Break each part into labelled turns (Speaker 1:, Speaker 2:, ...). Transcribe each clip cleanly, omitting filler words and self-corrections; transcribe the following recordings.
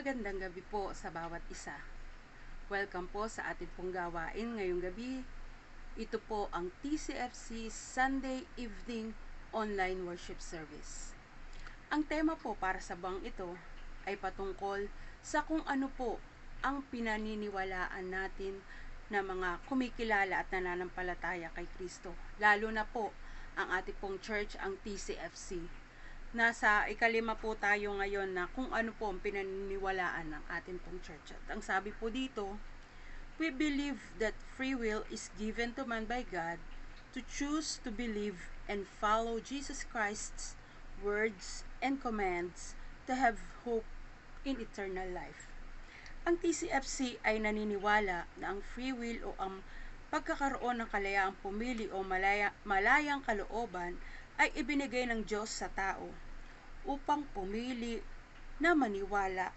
Speaker 1: Magandang gabi po sa bawat isa. Welcome po sa ating pong gawain ngayong gabi. Ito po ang TCFC Sunday Evening Online Worship Service. Ang tema po para sa bang ito ay patungkol sa kung ano po ang pinaniniwalaan natin na mga kumikilala at nananampalataya kay Kristo. Lalo na po ang ating pong church, ang TCFC. Nasa ikalima po tayo ngayon na kung ano po ang pinaniniwalaan ng ating pong church. At ang sabi po dito, we believe that free will is given to man by God to choose to believe and follow Jesus Christ's words and commands to have hope in eternal life. Ang TCFC ay naniniwala na ang free will o ang pagkakaroon ng kalayaang pumili o malayang kalooban ay ibinigay ng Diyos sa tao upang pumili na maniwala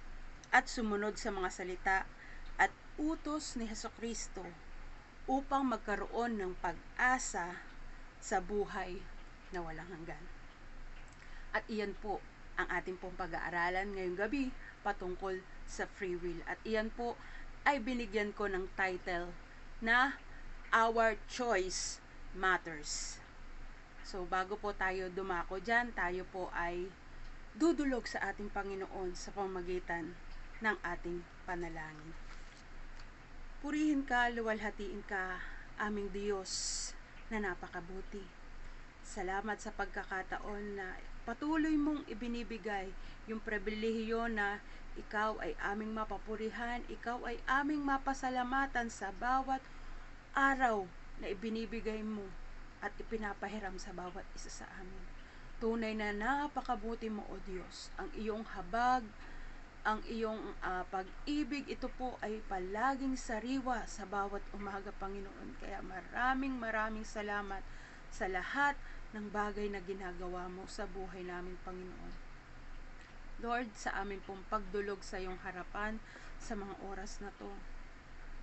Speaker 1: at sumunod sa mga salita at utos ni Hesukristo upang magkaroon ng pag-asa sa buhay na walang hanggan. At iyan po ang ating pong pag-aaralan ngayong gabi patungkol sa free will. At iyan po ay binigyan ko ng title na Our Choice Matters. So, bago po tayo dumako dyan, tayo po ay dudulog sa ating Panginoon sa pamamagitan ng ating panalangin. Purihin ka, luwalhatiin ka, aming Diyos na napakabuti. Salamat sa pagkakataon na patuloy mong ibinibigay yung pribilehiyo na ikaw ay aming mapapurihan, ikaw ay aming mapasalamatan sa bawat araw na ibinibigay mo at ipinapahiram sa bawat isa sa amin. Tunay na napakabuti mo, O Diyos. Ang iyong habag, ang iyong pag-ibig, ito po ay palaging sariwa sa bawat umaga, Panginoon. Kaya maraming salamat sa lahat ng bagay na ginagawa mo sa buhay namin, Panginoon. Lord, sa amin pong pagdulog sa iyong harapan sa mga oras na to.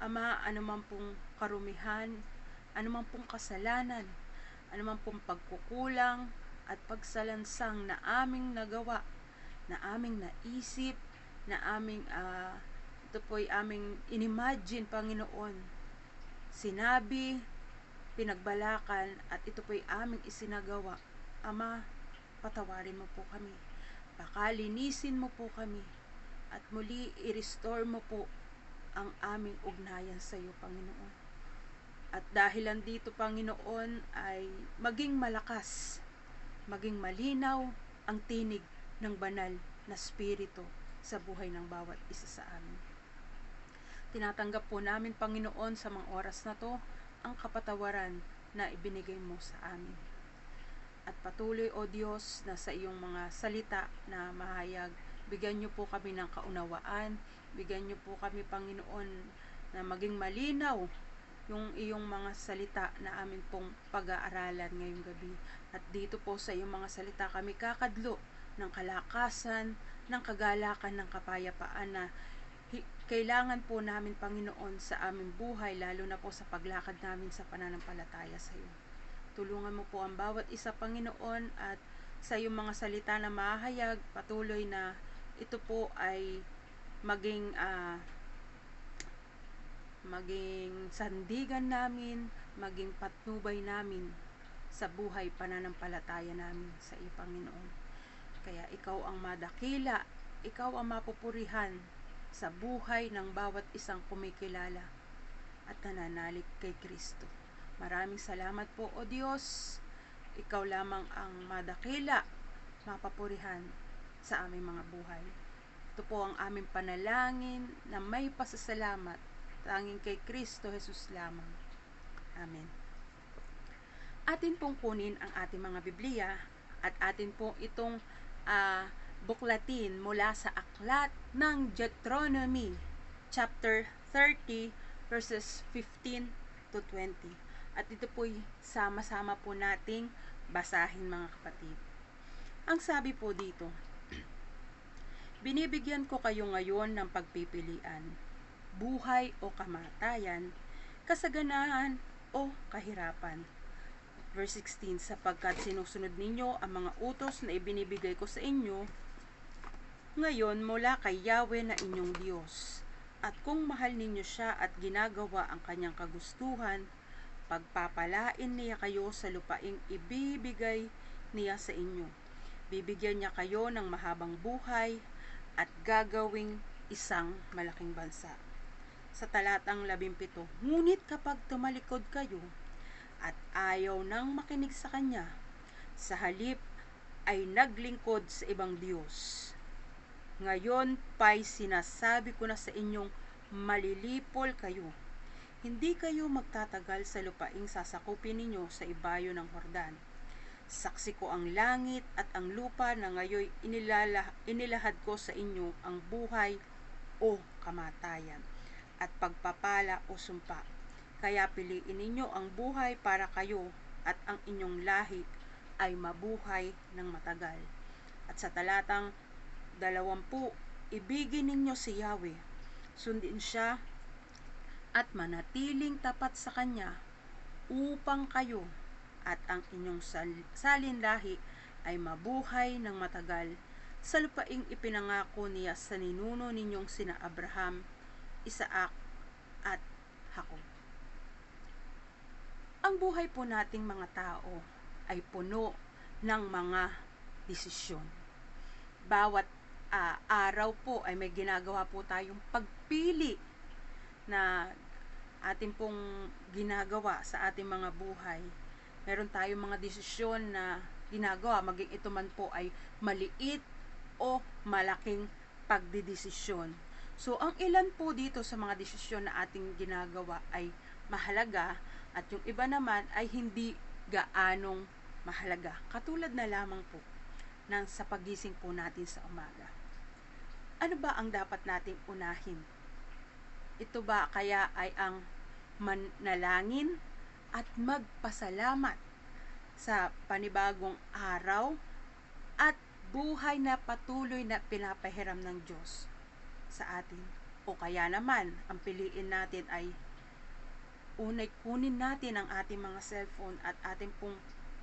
Speaker 1: Ama, anuman pong karumihan, anuman pong kasalanan, anuman pong pagkukulang at pagsalansang na aming nagawa, na aming naisip, na aming ito po'y aming inimagine, Panginoon, sinabi, pinagbalakan, at ito po'y aming isinagawa. Ama, patawarin mo po kami, pakalinisin mo po kami, at muli i-restore mo po ang aming ugnayan sa iyo, Panginoon. At dahilan dito, Panginoon, ay maging malakas, maging malinaw ang tinig ng banal na spirito sa buhay ng bawat isa sa amin. Tinatanggap po namin, Panginoon, sa mga oras na to, ang kapatawaran na ibinigay mo sa amin. At patuloy, O Diyos, na sa iyong mga salita na mahayag, bigyan niyo po kami ng kaunawaan, bigyan niyo po kami, Panginoon, na maging malinaw yung iyong mga salita na amin pong pag-aaralan ngayong gabi. At dito po sa iyong mga salita kami kakadlo ng kalakasan, ng kagalakan, ng kapayapaan na kailangan po namin, Panginoon, sa aming buhay, lalo na po sa paglakad namin sa pananampalataya sa iyo. Tulungan mo po ang bawat isa, Panginoon, at sa iyong mga salita na mahayag, patuloy na ito po ay maging sandigan namin, maging patnubay namin sa buhay pananampalataya namin sa iyo, Panginoon. Kaya ikaw ang madakila, ikaw ang mapupurihan sa buhay ng bawat isang kumikilala at nananalig kay Kristo. Maraming salamat po, O Diyos. Ikaw lamang ang madakila, mapapurihan sa aming mga buhay. Ito po ang aming panalangin na may pasasalamat tanging kay Kristo Jesus lamang. Amen. Atin pong kunin ang ating mga Biblia at atin pong itong buklatin mula sa aklat ng Deuteronomy chapter 30 verses 15 to 20. At ito po'y sama-sama po nating basahin, mga kapatid. Ang sabi po dito, binibigyan ko kayo ngayon ng pagpipilian, buhay o kamatayan, kasaganahan o kahirapan. Verse 16, sapagkat sinusunod ninyo ang mga utos na ibinibigay ko sa inyo, ngayon mula kay Yahweh na inyong Diyos. At kung mahal ninyo siya at ginagawa ang kanyang kagustuhan, pagpapalain niya kayo sa lupaing ibibigay niya sa inyo. Bibigyan niya kayo ng mahabang buhay at gagawing isang malaking bansa. Sa talatang 17, ngunit kapag tumalikod kayo at ayaw nang makinig sa kanya, sa halip ay naglingkod sa ibang Diyos. Ngayon pa'y sinasabi ko na sa inyong malilipol kayo. Hindi kayo magtatagal sa lupaing sasakupin ninyo sa ibayo ng Hordan. Saksi ko ang langit at ang lupa na ngayon inilahad ko sa inyo ang buhay o kamatayan at pagpapala o sumpa. Kaya piliin ninyo ang buhay para kayo at ang inyong lahi ay mabuhay ng matagal. At sa talatang 20, ibigin ninyo si Yahweh, sundin siya at manatiling tapat sa kanya upang kayo at ang inyong salinlahi ay mabuhay ng matagal sa lupaing ipinangako niya sa ninuno ninyong sina Abraham, Isaac at Jacob. Ang buhay po nating mga tao ay puno ng mga desisyon. Bawat araw po ay may ginagawa po tayong pagpili na atin pong ginagawa sa ating mga buhay. Meron tayong mga desisyon na ginagawa, maging ito man po ay maliit o malaking pagdidesisyon. So, ang ilan po dito sa mga desisyon na ating ginagawa ay mahalaga at yung iba naman ay hindi gaanong mahalaga. Katulad na lamang po ng sa pagising po natin sa umaga. Ano ba ang dapat nating unahin? Ito ba kaya ay ang manalangin at magpasalamat sa panibagong araw at buhay na patuloy na pinapahiram ng Diyos sa atin? O kaya naman, ang piliin natin ay unay kunin natin ang ating mga cellphone at ating pong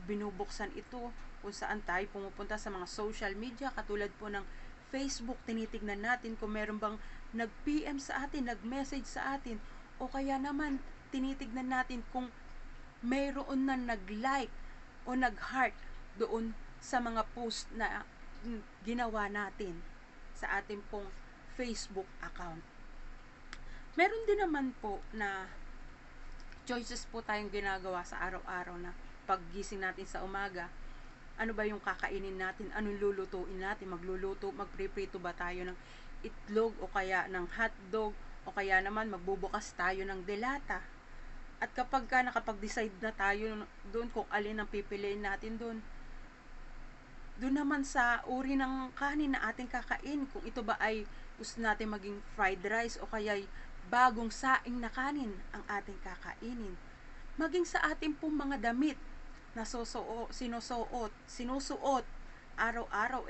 Speaker 1: binubuksan ito kung saan tayo pumupunta sa mga social media katulad po ng Facebook, tinitignan natin kung meron bang nag-PM sa atin, nag-message sa atin, o kaya naman tinitignan natin kung mayroon na nag-like o nag-heart doon sa mga post na ginawa natin sa ating pong Facebook account. Meron din naman po na choices po tayong ginagawa sa araw-araw na paggising natin sa umaga. Ano ba yung kakainin natin? Anong lulutuin natin? Magpriprito ba tayo ng itlog o kaya ng hotdog o kaya naman magbubukas tayo ng delata? At kapag nakapag-decide na tayo doon kung alin ang pipiliin natin doon naman sa uri ng kanin na ating kakain, kung ito ba ay gusto natin maging fried rice o kaya bagong saing na kanin ang ating kakainin. Maging sa ating pong mga damit na sinusuot araw-araw,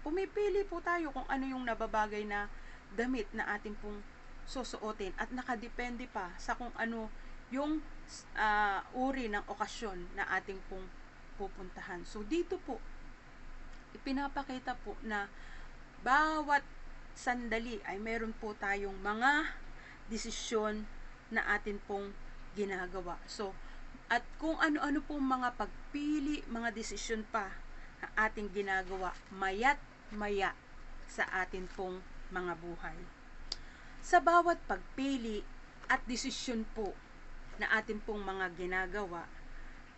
Speaker 1: pumipili po tayo kung ano yung nababagay na damit na ating pong susuotin at nakadepende pa sa kung ano yung uri ng okasyon na ating pong pupuntahan. So dito po ipinapakita po na bawat sandali ay meron po tayong mga desisyon na atin pong ginagawa. So, at kung ano-ano pong mga pagpili, mga desisyon pa na ating ginagawa, maya't maya sa atin pong mga buhay. Sa bawat pagpili at desisyon po na atin pong mga ginagawa,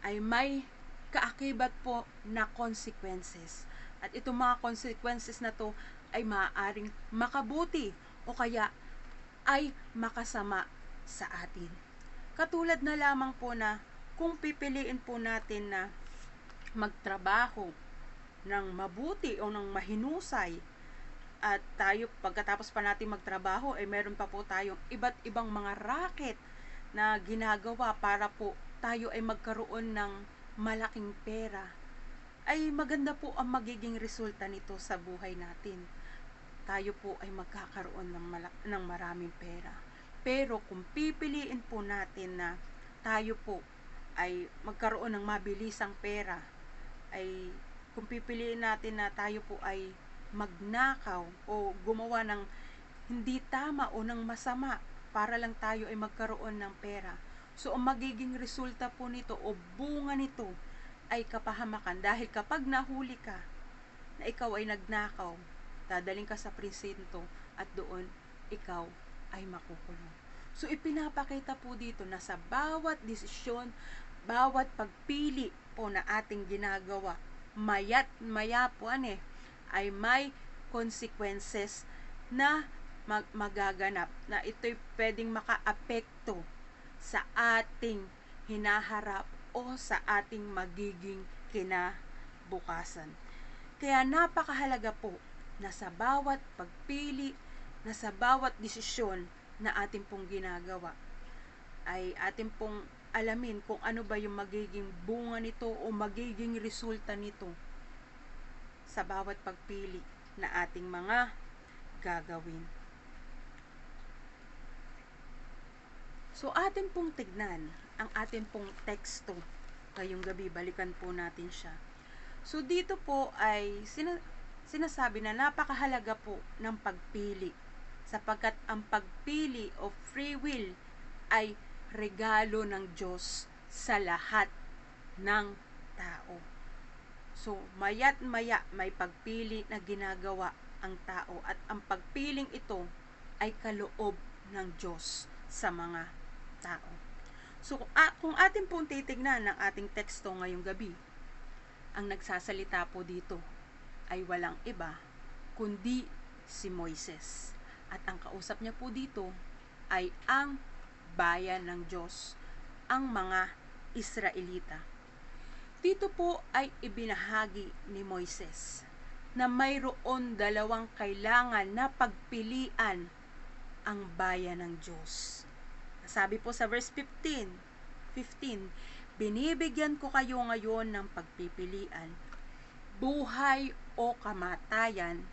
Speaker 1: ay may kaakibat po na consequences. At itong mga consequences na to ay maaaring makabuti o kaya ay makasama sa atin. Katulad na lamang po na kung pipiliin po natin na magtrabaho ng mabuti o ng mahinusay at tayo pagkatapos pa natin magtrabaho ay meron pa po tayong iba't ibang mga racket na ginagawa para po tayo ay magkaroon ng malaking pera, ay maganda po ang magiging resulta nito sa buhay natin. Tayo po ay magkakaroon ng maraming pera. Pero kung pipiliin po natin na tayo po ay magkaroon ng mabilisang pera, ay kung pipiliin natin na tayo po ay magnakaw o gumawa ng hindi tama o ng masama para lang tayo ay magkaroon ng pera. So, ang magiging resulta po nito o bunga nito ay kapahamakan. Dahil kapag nahuli ka na ikaw ay nagnakaw, dadaling ka sa presinto at doon ikaw ay makukulong. So, ipinapakita po dito na sa bawat desisyon, bawat pagpili po na ating ginagawa, maya't maya po ay may consequences na magaganap, na ito'y pwedeng makaapekto sa ating hinaharap o sa ating magiging kinabukasan. Kaya napakahalaga po na sa bawat pagpili, na sa bawat desisyon na ating pong ginagawa, ay ating pong alamin kung ano ba yung magiging bunga nito o magiging resulta nito sa bawat pagpili na ating mga gagawin. So, atin pong tignan ang atin pong teksto ngayong gabi. Balikan po natin siya. So, dito po ay sinasabi na napakahalaga po ng pagpili, sapagkat ang pagpili o free will ay regalo ng Diyos sa lahat ng tao. So, maya't maya may pagpili na ginagawa ang tao, at ang pagpiling ito ay kaloob ng Diyos sa mga tao. So, kung atin pong titignan ng ating teksto ngayong gabi, ang nagsasalita po dito ay walang iba kundi si Moises. At ang kausap niya po dito ay ang bayan ng Diyos, ang mga Israelita. Dito po ay ibinahagi ni Moises na mayroon dalawang kailangan na pagpilian ang bayan ng Diyos. Sabi po sa verse 15, binibigyan ko kayo ngayon ng pagpipilian, buhay o kamatayan,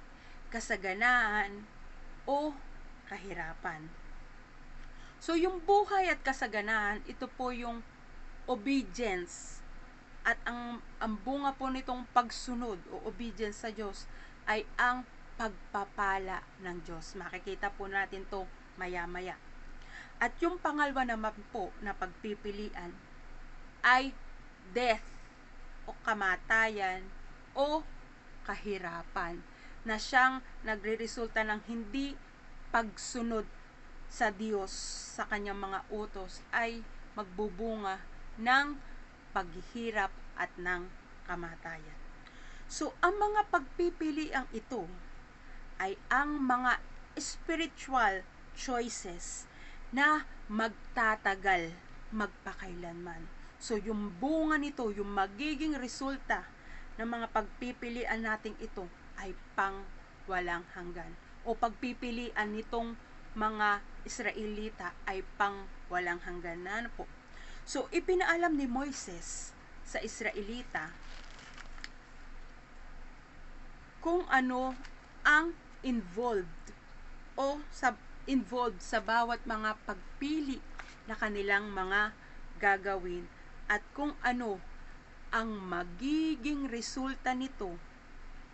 Speaker 1: kasaganaan o kahirapan. So, yung buhay at kasaganaan, ito po yung obedience. At ang bunga po nitong pagsunod o obedience sa Diyos ay ang pagpapala ng Diyos. Makikita po natin to maya-maya. At yung pangalawa naman po na pagpipilian ay death o kamatayan o kahirapan, na siyang nagre-resulta ng hindi pagsunod sa Diyos sa kanyang mga utos, ay magbubunga ng paghihirap at ng kamatayan. So, ang mga pagpipiliang ito ay ang mga spiritual choices na magtatagal magpakailanman. So, yung bunga nito, yung magiging resulta ng mga pagpipilian nating ito ay pang walang hanggan. O pagpipilian nitong mga Israelita ay pang walang hanggan na po. So, ipinaalam ni Moises sa Israelita kung ano ang involved sa bawat mga pagpili na kanilang mga gagawin, at kung ano ang magiging resulta nito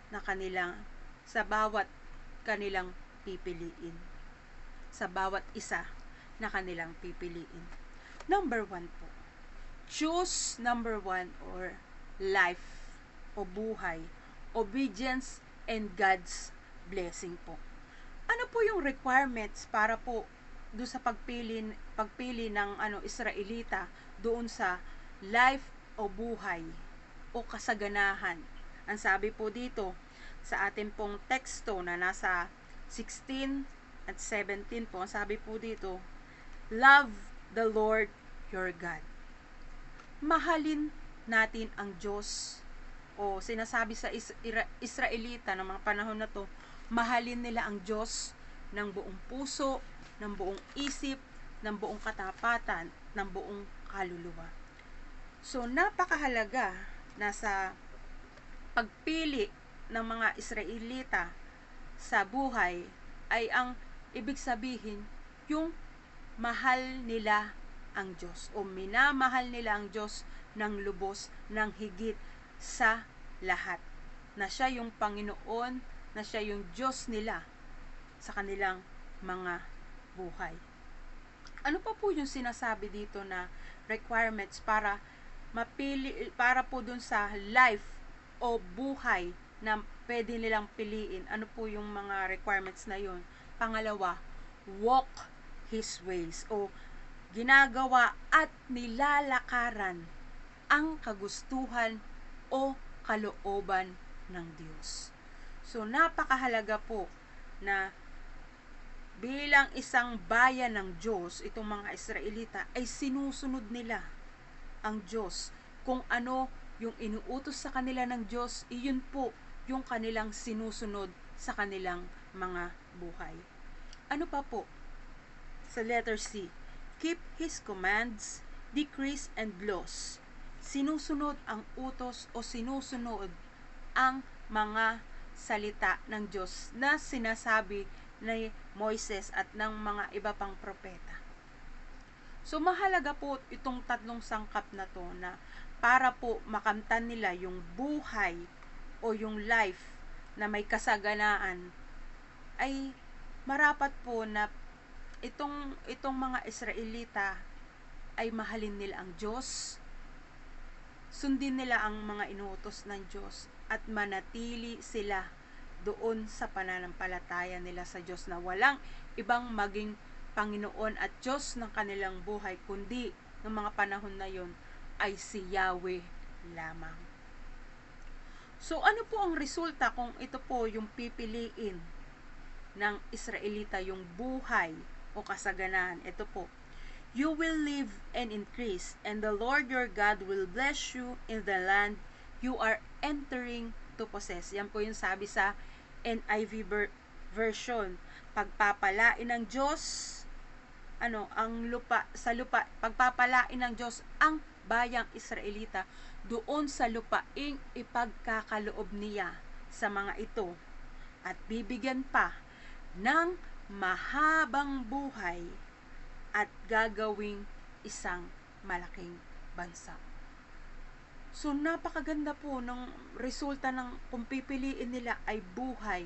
Speaker 1: na kanilang sa bawat kanilang pipiliin, sa bawat isa na kanilang pipiliin. Number 1 po, choose number 1 or life o buhay, obedience and God's blessing po. Ano po yung requirements para po doon sa pagpili ng Israelita doon sa life o buhay o kasaganahan? Ang sabi po dito sa ating pong teksto na nasa 16 at 17 po, ang sabi po dito, love the Lord your God. Mahalin natin ang Diyos, o sinasabi sa Israelita ng mga panahon na to, mahalin nila ang Diyos ng buong puso, ng buong isip, ng buong katapatan, ng buong kaluluwa. So, napakahalaga na sa pagpili ng mga Israelita sa buhay ay ang ibig sabihin yung mahal nila ang Diyos o minamahal nila ang Diyos ng lubos, ng higit sa lahat, na siya yung Panginoon na siya yung Diyos nila sa kanilang mga buhay. Ano pa po yung sinasabi dito na requirements para po dun sa life o buhay na pwede nilang piliin? Ano po yung mga requirements na yun? Pangalawa, walk His ways, o ginagawa at nilalakaran ang kagustuhan o kalooban ng Diyos. So, napakahalaga po na bilang isang bayan ng Diyos, itong mga Israelita ay sinusunod nila ang Diyos. Kung ano yung inuutos sa kanila ng Diyos, iyon po yung kanilang sinusunod sa kanilang mga buhay. Ano pa po? Sa letter C, keep His commands, decrees, and laws. Sinusunod ang utos o sinusunod ang mga salita ng Diyos na sinasabi ni Moises at ng mga iba pang propeta. So, mahalaga po itong tatlong sangkap na to na para po makamtan nila yung buhay o yung life na may kasaganaan, ay marapat po na itong mga Israelita ay mahalin nila ang Diyos, sundin nila ang mga inuutos ng Diyos, at manatili sila doon sa pananampalataya nila sa Diyos na walang ibang maging Panginoon at Diyos ng kanilang buhay, kundi ng mga panahon na yon ay si Yahweh lamang. So, ano po ang resulta kung ito po yung pipiliin ng Israelita, yung buhay o kasaganaan? Ito po, you will live and increase, and the Lord your God will bless you in the land you are entering to possess. Yan po yung sabi sa NIV version. Pagpapalain ng Diyos, pagpapalain ng Diyos ang bayang Israelita doon sa lupaing ipagkakaloob niya sa mga ito, at bibigyan pa ng mahabang buhay at gagawing isang malaking bansa. So, napakaganda po ng resulta ng kung pipiliin nila ay buhay,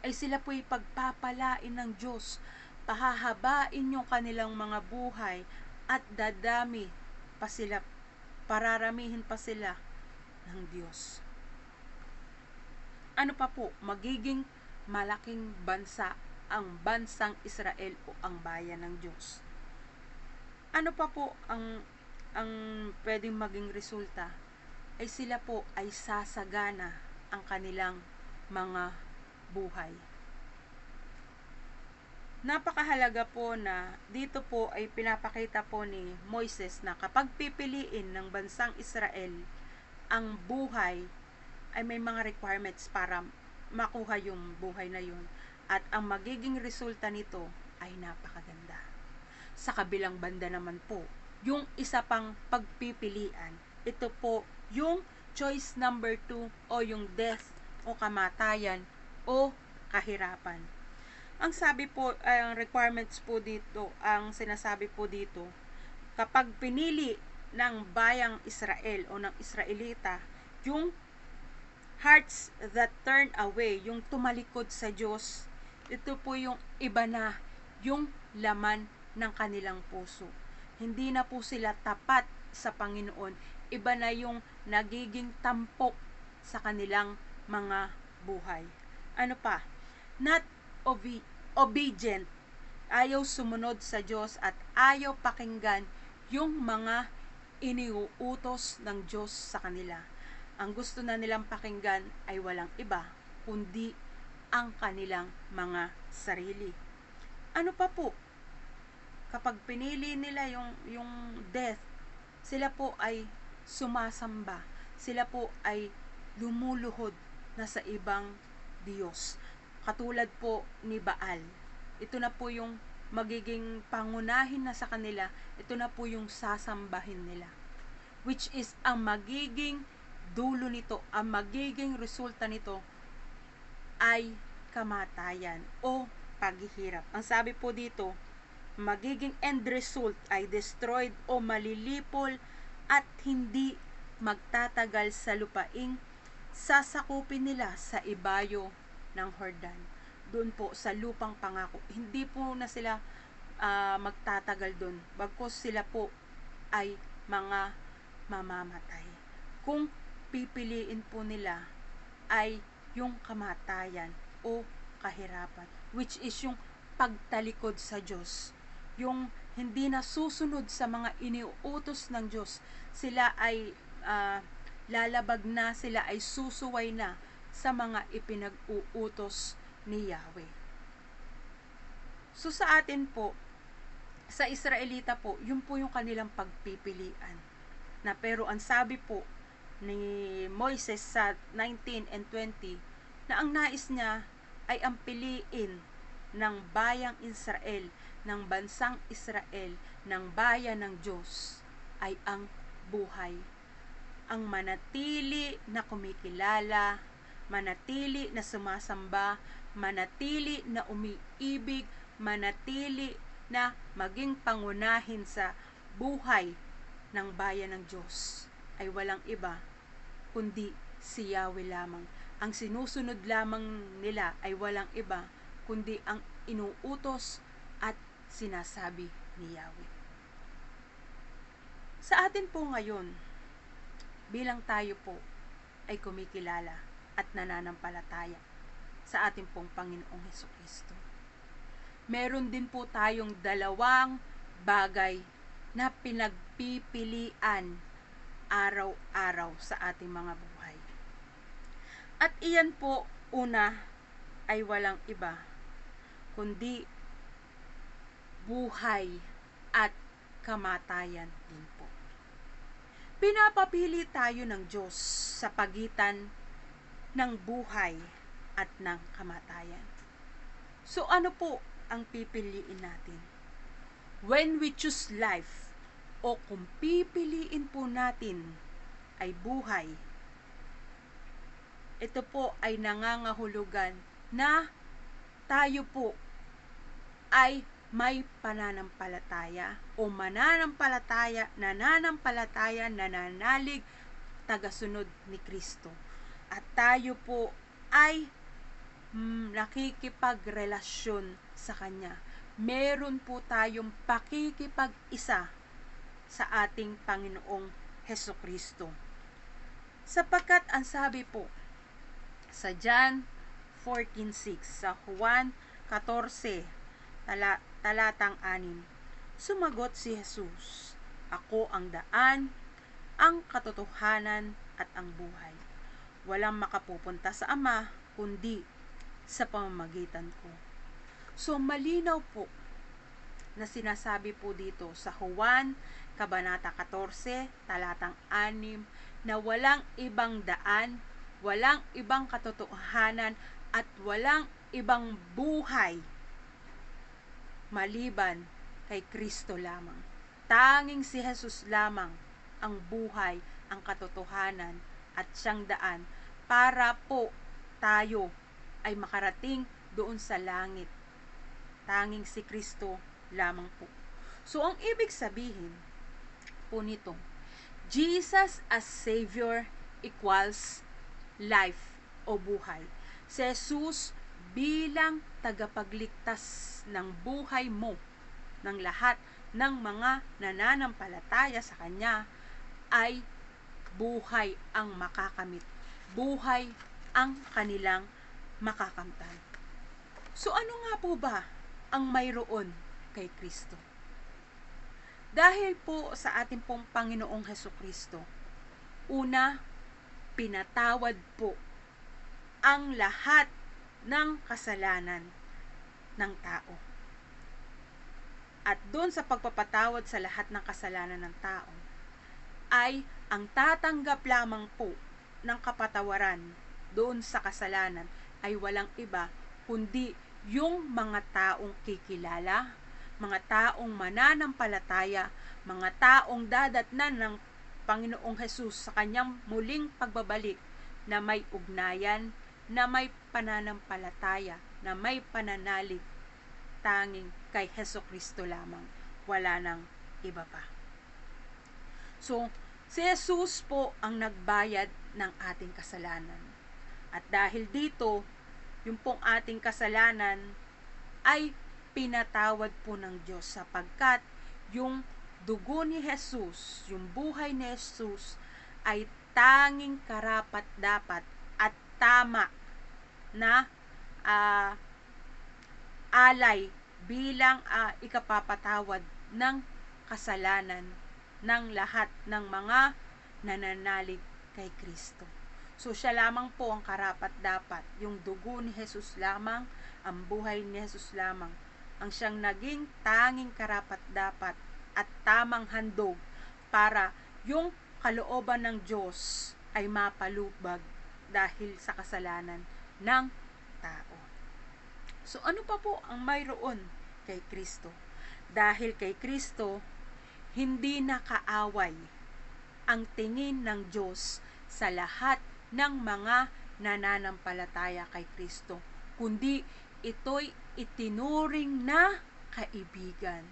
Speaker 1: ay sila po'y pagpapalain ng Diyos, pahahabain yung kanilang mga buhay, at dadami pa sila, pararamihin pa sila ng Diyos. Ano pa po? Magiging malaking bansa ang bansang Israel o ang bayan ng Diyos. Ano pa po ang pwedeng maging resulta? Ay sila po ay sasagana ang kanilang mga buhay. Napakahalaga po na dito po ay pinapakita po ni Moises na kapag pipiliin ng bansang Israel ang buhay, ay may mga requirements para makuha yung buhay na yun. At ang magiging resulta nito ay napakaganda. Sa kabilang banda naman po, yung isa pang pagpipilian, ito po yung choice number 2 o yung death o kamatayan o kahirapan. Ang sabi po, ang requirements po dito, ang sinasabi po dito, kapag pinili ng bayang Israel o ng Israelita yung hearts that turn away, yung tumalikod sa Diyos, ito po yung iba na yung laman ng kanilang puso. Hindi na po sila tapat sa Panginoon. Iba na yung nagiging tampok sa kanilang mga buhay. Ano pa? Not obedient. Ayaw sumunod sa Diyos at ayaw pakinggan yung mga iniuutos ng Diyos sa kanila. Ang gusto na nilang pakinggan ay walang iba, kundi ang kanilang mga sarili. Ano pa po? Kapag pinili nila yung death, sila po ay sumasamba. Sila po ay lumuluhod na sa ibang Diyos. Katulad po ni Baal. Ito na po yung magiging pangunahin na sa kanila. Ito na po yung sasambahin nila. Which is ang magiging dulo nito, ang magiging resulta nito ay kamatayan o paghihirap. Ang sabi po dito, magiging end result ay destroyed o malilipol at hindi magtatagal sa lupaing sasakupin nila sa ibayo ng Jordan. Doon po sa lupang pangako. Hindi po na sila magtatagal doon. Bagkus sila po ay mga mamamatay. Kung pipiliin po nila ay yung kamatayan o kahirapan, which is yung pagtalikod sa Diyos, yung hindi na susunod sa mga iniuutos ng Diyos. Sila ay lalabag na, sila ay susuway na sa mga ipinag-uutos ni Yahweh. So sa atin po, sa Israelita po, yun po yung kanilang pagpipilian. Na pero ang sabi po ni Moises sa 19 and 20, na ang nais niya ay ang piliin ng bayang Israel, ng bansang Israel, ng bayan ng Diyos, ay ang buhay. Ang manatili na kumikilala, manatili na sumasamba, manatili na umiibig, manatili na maging pangunahin sa buhay ng bayan ng Diyos ay walang iba kundi si Yahweh lamang. Ang sinusunod lamang nila ay walang iba kundi ang inuutos at sinasabi ni Yahweh. Sa atin po ngayon, bilang tayo po ay kumikilala at nananampalataya sa ating pong Panginoong Hesukristo, meron din po tayong dalawang bagay na pinagpipilian araw-araw sa ating mga buhay. At iyan po, una, ay walang iba kundi buhay at kamatayan din po. Pinapapili tayo ng Diyos sa pagitan ng buhay at ng kamatayan. So ano po ang pipiliin natin? When we choose life, o kung pipiliin po natin ay buhay, ito po ay nangangahulugan na tayo po ay may pananampalataya o mananampalataya, nananalig, tagasunod ni Kristo. At tayo po ay nakikipagrelasyon sa Kanya. Meron po tayong pakikipag-isa sa ating Panginoong Hesukristo. Sapagkat ang sabi po sa John 14:6, sa Juan 14, talatang 6, sumagot si Jesus, "Ako ang daan, ang katotohanan at ang buhay. Walang makapupunta sa Ama kundi sa pamamagitan ko." So malinaw po na sinasabi po dito sa Juan Kabanata 14, talatang 6, na walang ibang daan, walang ibang katotohanan at walang ibang buhay maliban kay Kristo lamang. Tanging si Jesus lamang ang buhay, ang katotohanan at siyang daan para po tayo ay makarating doon sa langit. Tanging si Kristo lamang po. So ang ibig sabihin po nito, Jesus as Savior equals life o buhay. Si Jesus bilang tagapagligtas ng buhay mo, ng lahat ng mga nananampalataya sa Kanya, ay buhay ang makakamit. Buhay ang kanilang makakamtan. So ano nga po ba ang mayroon kay Kristo? Dahil po sa ating pong Panginoong Hesukristo, una, pinatawad po ang lahat ng kasalanan ng tao. At doon sa pagpapatawad sa lahat ng kasalanan ng tao, ay ang tatanggap lamang po ng kapatawaran doon sa kasalanan ay walang iba kundi yung mga taong kikilala, mga taong mananampalataya, mga taong dadatnan ng Panginoong Hesus sa kanyang muling pagbabalik na may ugnayan, na may pananampalataya, na may pananalig tanging kay Hesukristo lamang. Wala nang iba pa. So, si Jesus po ang nagbayad ng ating kasalanan. At dahil dito, yung pong ating kasalanan ay pinatawad po ng Diyos sapagkat yung dugo ni Jesus, yung buhay ni Jesus ay tanging karapat-dapat at tama na alay bilang ikapapatawad ng kasalanan ng lahat ng mga nananalig kay Kristo. So siya lamang po ang karapat-dapat, yung dugo ni Jesus lamang, ang buhay ni Jesus lamang, ang siyang naging tanging karapat-dapat at tamang handog para yung kalooban ng Diyos ay mapalubag dahil sa kasalanan ng tao. So ano pa po ang mayroon kay Kristo? Dahil kay Kristo, hindi nakaaway ang tingin ng Diyos sa lahat ng mga nananampalataya kay Kristo, kundi ito'y itinuring na kaibigan.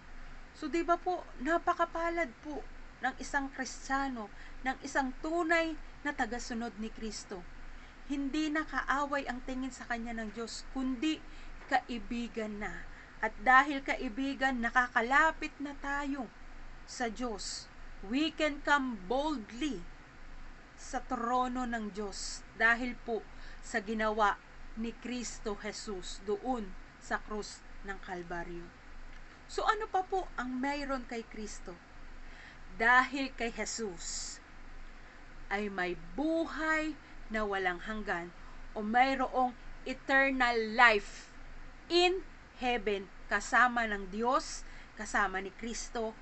Speaker 1: So di ba po, napakapalad po ng isang Kristiyano, ng isang tunay na tagasunod ni Kristo. Hindi nakaaway ang tingin sa kanya ng Diyos, kundi kaibigan na. At dahil kaibigan, nakakalapit na tayo sa Diyos. We can come boldly sa trono ng Diyos dahil po sa ginawa ni Kristo Jesus doon sa krus ng Kalbaryo. So ano pa po ang mayroon kay Kristo? Dahil kay Jesus ay may buhay na walang hanggan o mayroong eternal life in heaven kasama ng Diyos, kasama ni Kristo,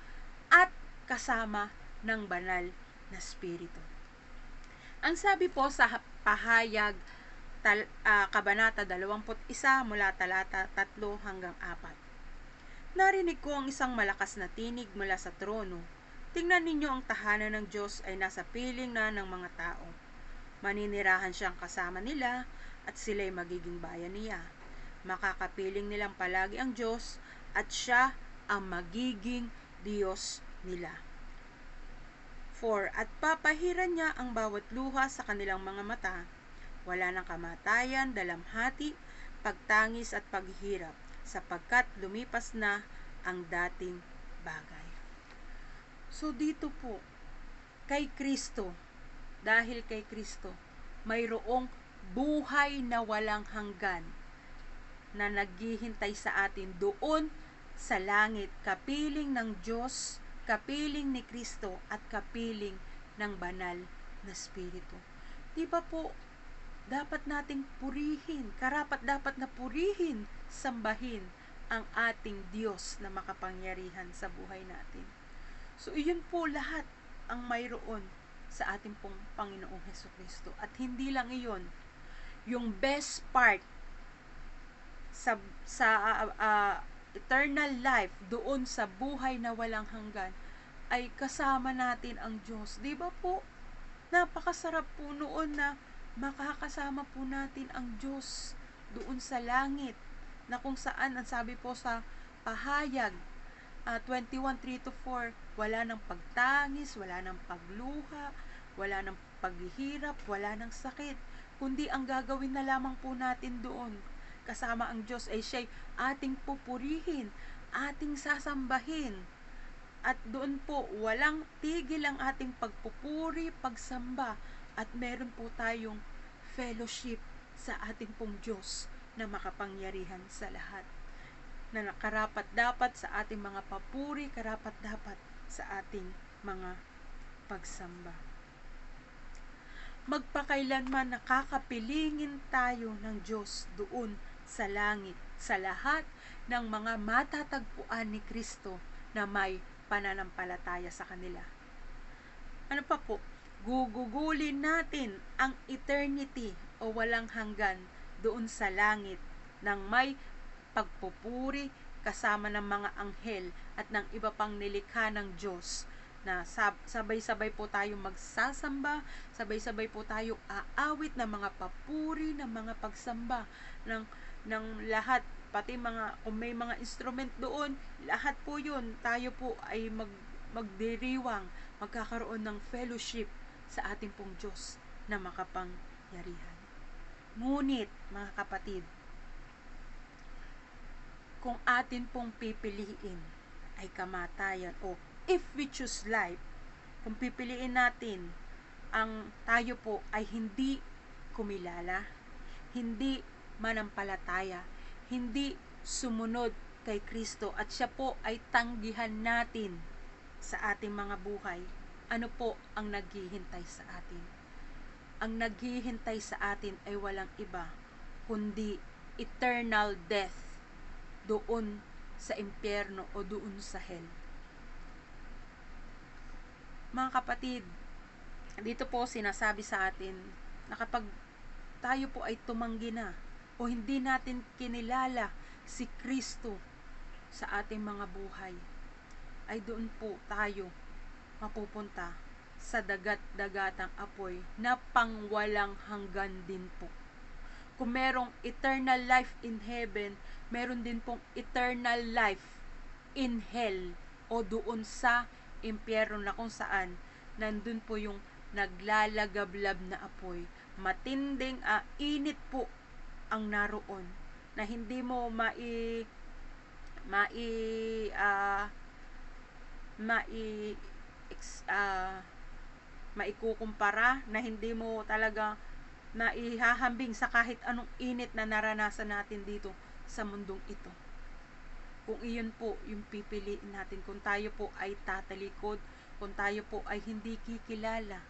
Speaker 1: at kasama ng banal na Espiritu. Ang sabi po sa pahayag Kabanata 21 mula talata 3 hanggang 4. Narinig ko ang isang malakas na tinig mula sa trono. Tingnan ninyo, ang tahanan ng Diyos ay nasa piling na ng mga tao. Maninirahan siyang kasama nila at sila'y magiging bayan niya. Makakapiling nilang palagi ang Diyos at siya ang magiging Diyos nila. 4. At papahiran niya ang bawat luha sa kanilang mga mata. Wala ng kamatayan, dalamhati, pagtangis at paghihirap, sapagkat lumipas na ang dating bagay. So dito po, kay Kristo, dahil kay Kristo, mayroong buhay na walang hanggan na naghihintay sa atin doon sa langit, kapiling ng Diyos, kapiling ni Kristo at kapiling ng banal na Espiritu. Di ba po, dapat nating purihin, karapat dapat na purihin, sambahin ang ating Diyos na makapangyarihan sa buhay natin. So iyon po lahat ang mayroon sa ating pong Panginoong Hesukristo. At hindi lang iyon, yung best part sa eternal life, doon sa buhay na walang hanggan, ay kasama natin ang Diyos. Di ba po? Napakasarap po noon na makakasama po natin ang Diyos doon sa langit, na kung saan, ang sabi po sa pahayag 21:3-4, wala ng pagtangis, wala ng pagluha, wala ng paghihirap, wala ng sakit, kundi ang gagawin na lamang po natin doon kasama ang Diyos ay siya'y ating pupurihin, ating sasambahin. At doon po, walang tigil ang ating pagpupuri, pagsamba, at meron po tayong fellowship sa ating pong Diyos na makapangyarihan sa lahat. Na nakarapat dapat sa ating mga papuri, karapat dapat sa ating mga pagsamba. Magpakailanman nakakapilingin tayo ng Diyos doon sa langit, sa lahat ng mga matatagpuan ni Kristo na may pananampalataya sa kanila. Ano pa po? Gugugulin natin ang eternity o walang hanggan doon sa langit ng may pagpupuri kasama ng mga anghel at ng iba pang nilikha ng Diyos, na sabay-sabay po tayong magsasamba, sabay-sabay po tayong aawit ng mga papuri, ng mga pagsamba, ng lahat, pati mga, kung may mga instrument doon, lahat po yun, tayo po ay magdiriwang, magkakaroon ng fellowship sa ating pong Diyos na makapangyarihan. Ngunit, mga kapatid, kung atin pong pipiliin ay kamatayan o if we choose life, kung pipiliin natin ang tayo po ay hindi kumilala, hindi manampalataya, hindi sumunod kay Kristo at siya po ay tanggihan natin sa ating mga buhay, ano po ang naghihintay sa atin? Ang naghihintay sa atin ay walang iba kundi eternal death doon sa impyerno o doon sa hell. Mga kapatid, dito po sinasabi sa atin na kapag tayo po ay tumanggi na o hindi natin kinilala si Kristo sa ating mga buhay, ay doon po tayo mapupunta sa dagat-dagatang apoy na pangwalang hanggan din po. Kung merong eternal life in heaven, meron din pong eternal life in hell o doon sa impyerno na kung saan nandun po yung naglalagablab na apoy. Matinding init po ang naroon na hindi mo maikukumpara, na hindi mo talaga naihahambing sa kahit anong init na naranasan natin dito sa mundong ito. Kung iyon po yung pipiliin natin, kung tayo po ay tatalikod, kung tayo po ay hindi kikilala,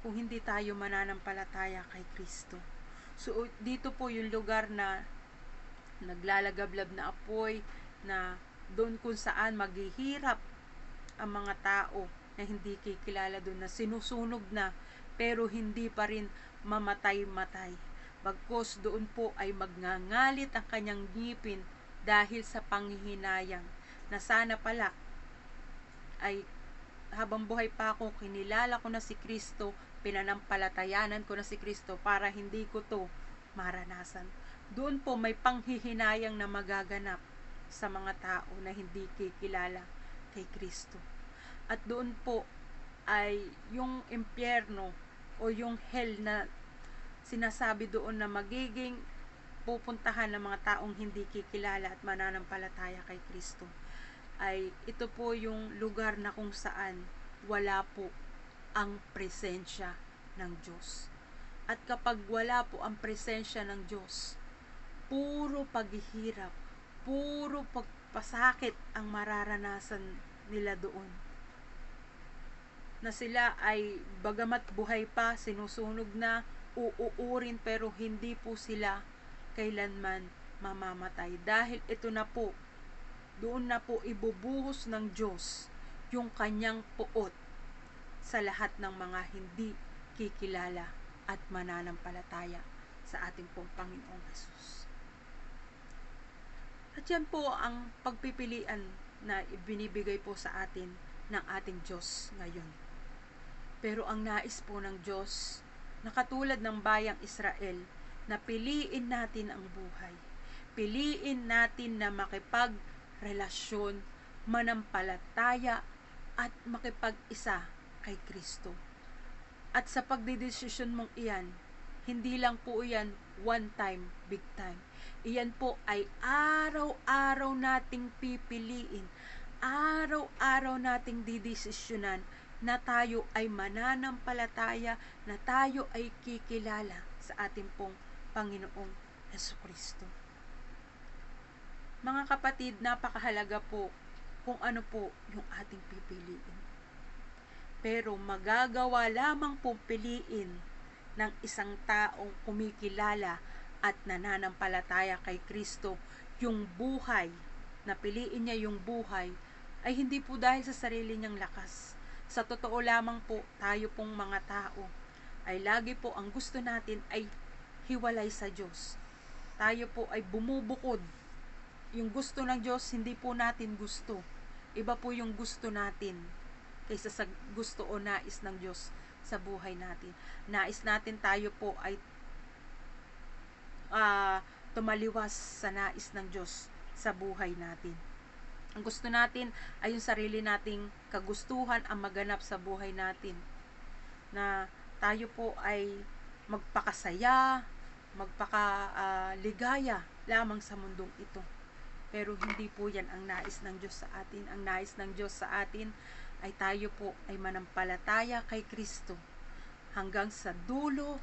Speaker 1: kung hindi tayo mananampalataya kay Kristo. So, dito po yung lugar na naglalagablab na apoy, na doon kung saan maghihirap ang mga tao na hindi kikilala doon, na sinusunog na pero hindi pa rin mamatay-matay. Bagkus doon po ay magngangalit ang kanyang ngipin dahil sa panghihinayang na sana pala ay habang buhay pa ako, kinilala ko na si Kristo, pinanampalatayanan ko na si Kristo para hindi ko to maranasan. Doon po may panghihinayang na magaganap sa mga tao na hindi kikilala kay Kristo. At doon po ay yung impyerno o yung hell na sinasabi doon na magiging pupuntahan ng mga taong hindi kikilala at mananampalataya kay Kristo, ay ito po yung lugar na kung saan wala po ang presensya ng Diyos. At kapag wala po ang presensya ng Diyos, puro paghihirap, puro pagpasakit ang mararanasan nila doon. Na sila ay bagamat buhay pa, sinusunog na, uuurin, pero hindi po sila kailanman mamamatay. Dahil ito na po, doon na po ibubuhos ng Diyos yung kanyang puot sa lahat ng mga hindi kikilala at mananampalataya sa ating pong Panginoong Hesus. At yan po ang pagpipilian na ibinibigay po sa atin ng ating Diyos ngayon. Pero ang nais po ng Diyos, na katulad ng bayang Israel, na piliin natin ang buhay. Piliin natin na makipagrelasyon, manampalataya, at makipag-isa kay Kristo. At sa pagdidesisyon mong iyan, hindi lang po iyan one time, big time. Iyan po ay araw-araw nating pipiliin, araw-araw nating didesisyonan na tayo ay mananampalataya, na tayo ay kikilala sa ating pong Panginoong Hesukristo. Mga kapatid, napakahalaga po kung ano po yung ating pipiliin. Pero magagawa lamang pong piliin ng isang taong kumikilala at nananampalataya kay Kristo yung buhay, na piliin niya yung buhay, ay hindi po dahil sa sarili niyang lakas. Sa totoo lamang po, tayo pong mga tao ay lagi po ang gusto natin ay hiwalay sa Diyos. Tayo po ay bumubukod. Yung gusto ng Diyos, hindi po natin gusto. Iba po yung gusto natin kaysa sa gusto o nais ng Diyos sa buhay natin. Nais natin tayo po ay tumaliwas sa nais ng Diyos sa buhay natin. Ang gusto natin ay yung sarili nating kagustuhan ang maganap sa buhay natin. Na tayo po ay magpakasaya, ligaya lamang sa mundong ito. Pero hindi po yan ang nais ng Diyos sa atin. Ang nais ng Diyos sa atin ay tayo po ay manampalataya kay Kristo hanggang sa dulo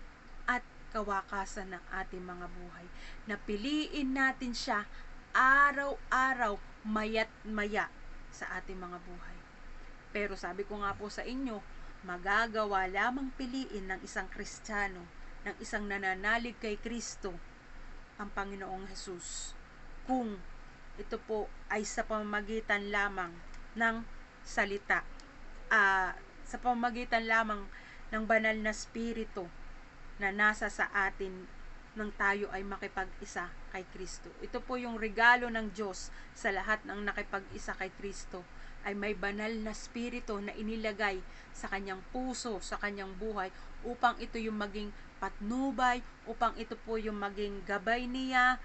Speaker 1: at kawakasan ng ating mga buhay. Napiliin natin siya araw-araw, maya't maya sa ating mga buhay. Pero sabi ko nga po sa inyo, magagawa lamang piliin ng isang Kristiyano, ng isang nananalig kay Kristo, ang Panginoong Hesus, kung ito po ay sa pamamagitan lamang ng salita, sa pamamagitan lamang ng banal na spirito na nasa sa atin nang tayo ay makipag-isa kay Kristo. Ito po yung regalo ng Diyos sa lahat ng nakipag-isa kay Kristo, ay may banal na spirito na inilagay sa kanyang puso, sa kanyang buhay, upang ito yung maging patnubay, upang ito po yung maging gabay niya,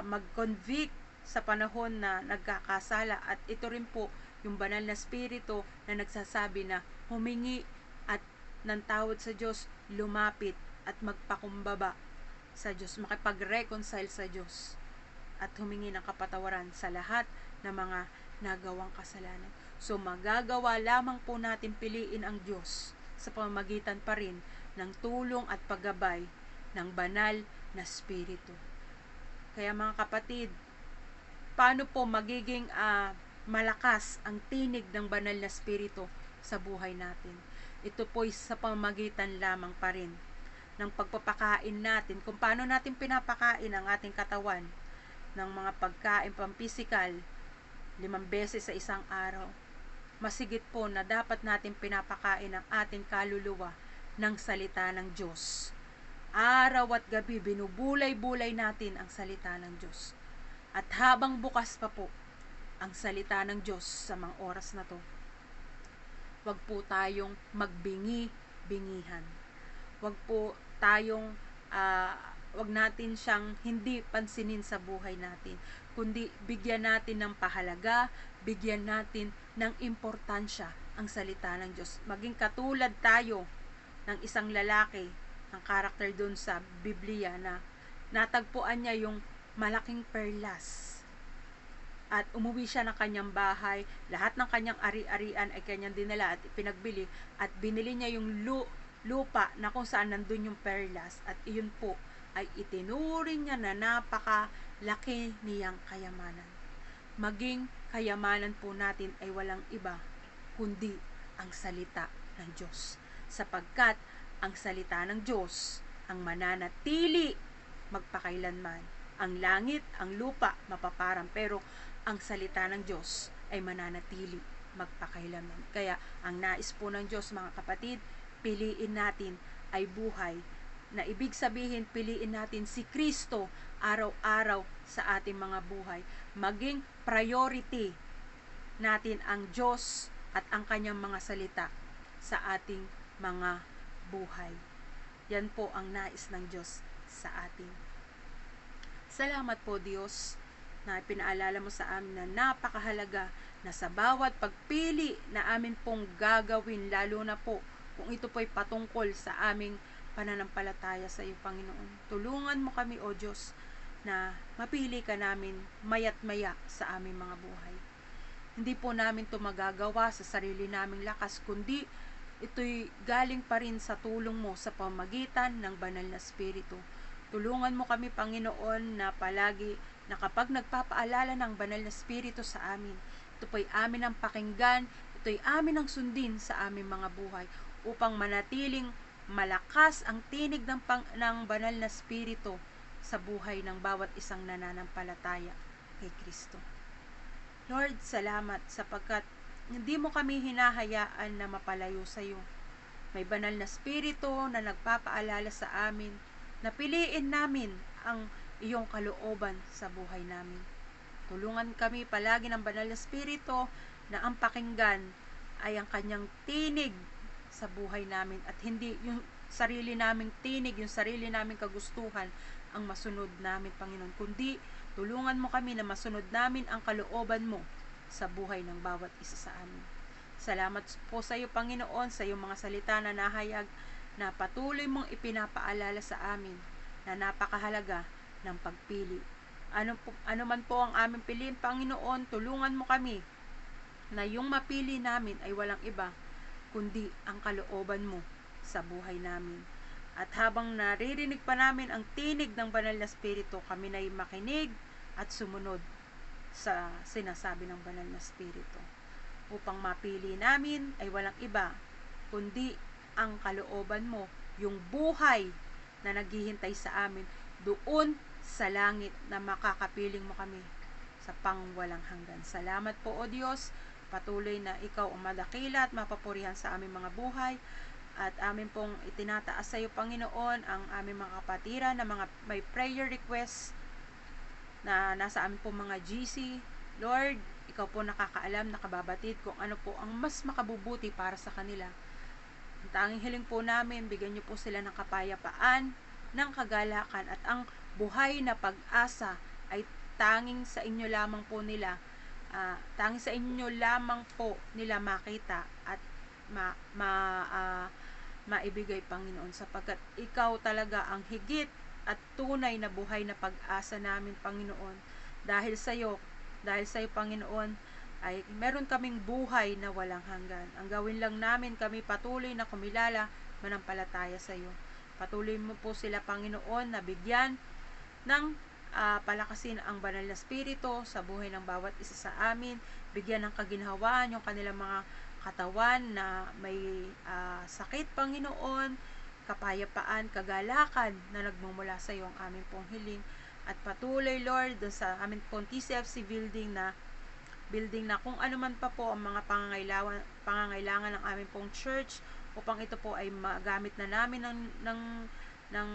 Speaker 1: mag-convict sa panahon na nagkakasala. At ito rin po yung banal na spirito na nagsasabi na humingi at ng tawad sa Diyos, lumapit at magpakumbaba sa Diyos, makipag-reconcile sa Diyos at humingi ng kapatawaran sa lahat ng mga nagawang kasalanan. So magagawa lamang po natin piliin ang Diyos sa pamamagitan pa rin ng tulong at paggabay ng banal na spirito. Kaya mga kapatid, paano po magiging malakas ang tinig ng banal na spirito sa buhay natin? Ito po ay sa pamamagitan lamang pa rin ng pagpapakain natin, kung paano natin pinapakain ang ating katawan ng mga pagkain pampisikal 5 beses sa isang araw. Masigit po na dapat natin pinapakain ang ating kaluluwa ng salita ng Diyos. Araw at gabi, binubulay-bulay natin ang salita ng Diyos. At habang bukas pa po ang salita ng Diyos sa mga oras na to, wag po tayong magbingi-bingihan. Wag po tayong wag natin siyang hindi pansinin sa buhay natin, kundi bigyan natin ng pahalaga, bigyan natin ng importansya ang salita ng Diyos. Maging katulad tayo ng isang lalaki, ang karakter doon sa Biblia, na natagpuan niya yung malaking perlas at umuwi siya ng kanyang bahay, lahat ng kanyang ari-arian ay kanyang dinala at pinagbili, at binili niya yung lupa na kung saan nandun yung perlas, at iyon po ay itinuring niya na napakalaki niyang kayamanan. Maging kayamanan po natin ay walang iba kundi ang salita ng Diyos, sapagkat ang salita ng Diyos ang mananatili magpakailanman. Ang langit, ang lupa mapaparang, pero ang salita ng Diyos ay mananatili magpakailanman. Kaya ang nais po ng Diyos, mga kapatid, piliin natin ay buhay na ibig sabihin, piliin natin si Kristo araw-araw sa ating mga buhay. Maging priority natin ang Diyos at ang kanyang mga salita sa ating mga buhay. Yan po ang nais ng Diyos sa atin. Salamat po, Diyos, na pinaalala mo sa amin na napakahalaga na sa bawat pagpili na amin pong gagawin, lalo na po kung ito po'y patungkol sa aming pananampalataya sa iyo, Panginoon. Tulungan mo kami, O Diyos, na mapili ka namin maya't maya sa aming mga buhay. Hindi po namin ito magagawa sa sarili naming lakas, kundi ito'y galing pa rin sa tulong mo sa pamagitan ng banal na spirito. Tulungan mo kami, Panginoon, na palagi na kapag nagpapaalala ng banal na spirito sa amin, ito po'y amin ang pakinggan, ito'y amin ang sundin sa aming mga buhay, upang manatiling malakas ang tinig ng banal na spirito sa buhay ng bawat isang nananampalataya kay Kristo. Lord, salamat sapagkat hindi mo kami hinahayaan na mapalayo sa iyo. May banal na spirito na nagpapaalala sa amin na piliin namin ang iyong kalooban sa buhay namin. Tulungan kami palagi ng banal na spirito na ang pakinggan ay ang kanyang tinig sa buhay namin, at hindi yung sarili naming tinig, yung sarili naming kagustuhan ang masunod namin, Panginoon, kundi tulungan mo kami na masunod namin ang kalooban mo sa buhay ng bawat isa sa amin. Salamat po sa iyo, Panginoon, sa iyong mga salita na nahayag na patuloy mong ipinapaalala sa amin na napakahalaga ng pagpili. Ano man po ang aming piliin, Panginoon, tulungan mo kami na yung mapili namin ay walang iba kundi ang kalooban mo sa buhay namin. At habang naririnig pa namin ang tinig ng Banal na Espiritu, kami na'y makinig at sumunod sa sinasabi ng Banal na Espiritu. Upang mapili namin ay walang iba kundi ang kalooban mo, yung buhay na naghihintay sa amin doon sa langit na makakapiling mo kami sa pangwalang hanggan. Salamat po, O Diyos, patuloy na ikaw ang madakila at mapapurihan sa aming mga buhay, at amin pong itinataas sa iyo, Panginoon, ang aming mga kapatiran na mga may prayer requests na nasa amin pong mga GC. Lord, ikaw po nakakaalam, nakababatid kung ano po ang mas makabubuti para sa kanila. Ang tanging hiling po namin, bigyan niyo po sila ng kapayapaan, ng kagalakan, at ang buhay na pag-asa ay tanging sa inyo lamang po nila makita at maibigay, Panginoon, sapagkat ikaw talaga ang higit at tunay na buhay na pag-asa namin, Panginoon. Dahil sa iyo, Panginoon, ay meron kaming buhay na walang hanggan. Ang gawin lang namin, kami patuloy na kumilala, manampalataya sa iyo. Patuloy mo po sila, Panginoon, na bigyan ng palakasin ang Banal na Espiritu sa buhay ng bawat isa sa amin. Bigyan ng kaginhawaan yung kanilang mga katawan na may sakit, Panginoon, kapayapaan, kagalakan na nagmumula sa iyo ang aming pong hiling. At patuloy, Lord, sa amin pong TCFC building na kung ano man pa po ang mga pangangailangan ng aming pong church upang ito po ay magamit na namin ng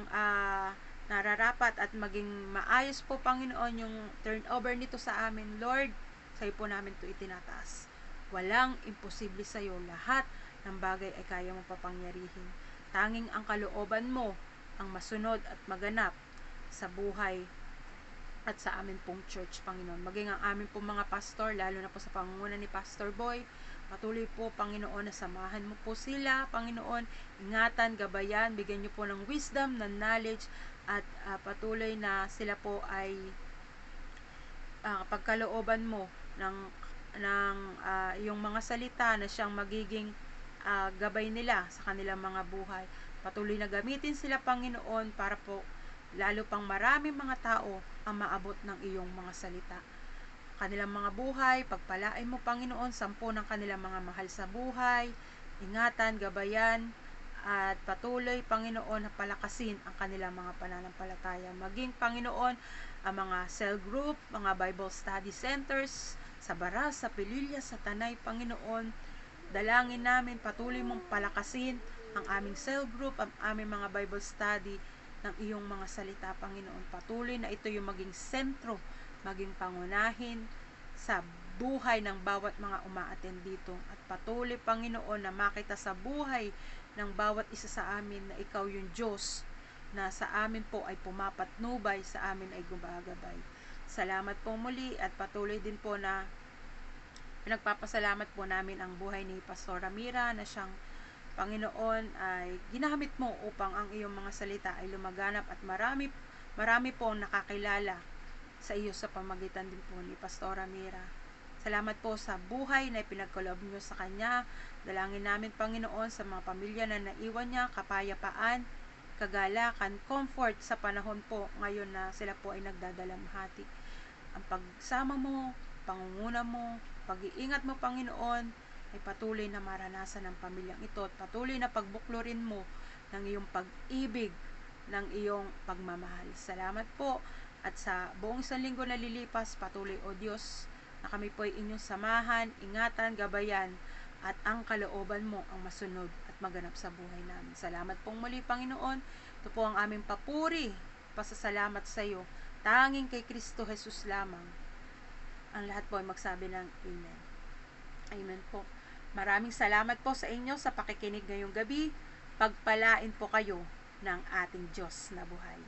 Speaker 1: nararapat at maging maayos po, Panginoon, yung turnover nito sa amin. Lord, sa iyo po namin ito itinataas. Walang imposible sa iyo. Lahat ng bagay ay kaya mo papangyarihin. Tanging ang kalooban mo ang masunod at maganap sa buhay at sa amin pong church, Panginoon. Maging ang amin pong mga pastor, lalo na po sa pangunguna ni Pastor Boy, patuloy po, Panginoon, na samahan mo po sila, Panginoon. Ingatan, gabayan, bigyan niyo po ng wisdom, ng knowledge, at patuloy na sila po ay pagkalooban mo ng yung mga salita na siyang magiging gabay nila sa kanilang mga buhay. Patuloy na gamitin sila, Panginoon, para po lalo pang maraming mga tao ang maabot ng iyong mga salita. Kanilang mga buhay, pagpalain mo, Panginoon, 10 ng kanilang mga mahal sa buhay. Ingatan, gabayan, at patuloy, Panginoon, na palakasin ang kanilang mga pananampalataya. Maging, Panginoon, ang mga cell group, mga Bible study centers, sa Baras, sa Pililya, sa Tanay, Panginoon, dalangin namin, patuloy mong palakasin ang aming cell group, ang aming mga Bible study ng iyong mga salita, Panginoon. Patuloy na ito yung maging sentro, maging pangunahin sa buhay ng bawat mga umaattend dito. At patuloy, Panginoon, na makita sa buhay ng bawat isa sa amin na ikaw yung Diyos na sa amin po ay pumapatnubay, sa amin ay gumagabay. Salamat po muli, at patuloy din po na pinagpapasalamat po namin ang buhay ni Pastor Ramira na siyang, Panginoon, ay ginamit mo upang ang iyong mga salita ay lumaganap, at marami po nakakilala sa iyo sa pamagitan din po ni Pastor Ramira. Salamat po sa buhay na ipinagkaloob niyo sa kanya. Dalangin namin, Panginoon, sa mga pamilya na naiwan niya, kapayapaan, kagalakan, comfort sa panahon po ngayon na sila po ay nagdadalamhati. Ang pagsama mo, pangunguna mo, pag-iingat mo, Panginoon, ay patuloy na maranasan ng pamilyang ito, at patuloy na pagbuklurin mo ng iyong pag-ibig, ng iyong pagmamahal. Salamat po, at sa buong isang linggo na lilipas, patuloy, O Diyos, na kami po ay inyong samahan, ingatan, gabayan, at ang kalooban mo ang masunod at maganap sa buhay namin. Salamat pong muli, Panginoon. Ito po ang aming papuri, pasasalamat sa iyo. Tanging kay Kristo Jesus lamang. Ang lahat po ay magsabi ng Amen. Amen po. Maraming salamat po sa inyo sa pakikinig ngayong gabi. Pagpalain po kayo ng ating Diyos na buhay.